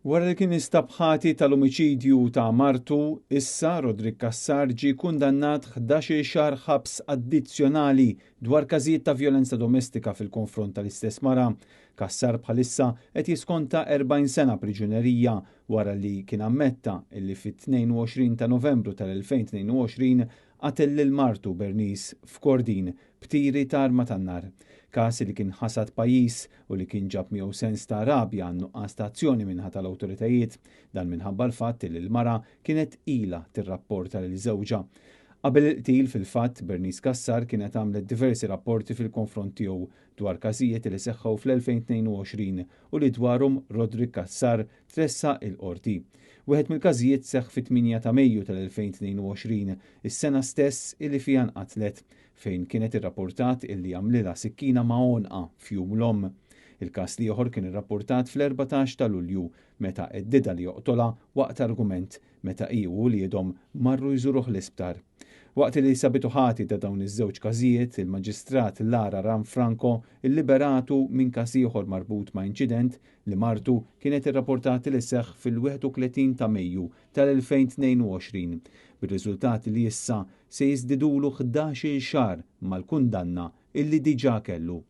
Wara li kien istabħati tal-omiċidju ta' martu, issa Rodrik Kassar ġie kundannat 11 xahar ħabs addizzjonali dwar każijiet ta' vjolenza domestika fil-konfront tal-istess mara. Kassar bħalissa qed jiskonta 40 sena priġunerija wara li kien ammetta illi fit-22 ta' Novembru tal-2022 qatel lil martu Bernice f'Kordin b'tiri ta' arma tan-nar. Każ li kien ħasad pajjiż u li kien ġab miegħu sens ta' rabja għan nuqqas ta' azzjoni minħa tal-awtoritajiet, dan minħabba l-fatt li l-mara kienet ilha tirrapporta lil żewġha. Qabel il-qtil fil-fatt Bernice Kassar kienet għamlet diversi rapporti fil-konfront tiegħu dwar każijiet li seħħew fl-2022 u li dwarhom Rodrik Kassar tressa il-qorti. Wieħed mill-każijiet seħħ fit-8 ta' Mejju tal-2022, is-sena stess illi fiha nqatlet, fejn kienet irrapportat illi għamlilha sikkina ma' għonqa fjum l-omm. Il-każ ieħor kien irrapportat fl-14 ta' Lulju meta eddida li joqtolha waqt argument meta hi u wliedhom marru jżuruh l-isptar. Waqt li sabitu ħati ta' dawn iż-żewġ każijiet, il-Maġistrat Lara Ranfranco illiberatu minn każ ieħor marbut ma' inċident li martu kienet irrapportati li seħħ fil-31 ta' Mejju tal-2022, bir-riżultat li issa se jiżdiedulu 11 xahar mal-kundanna illi diġà kellu.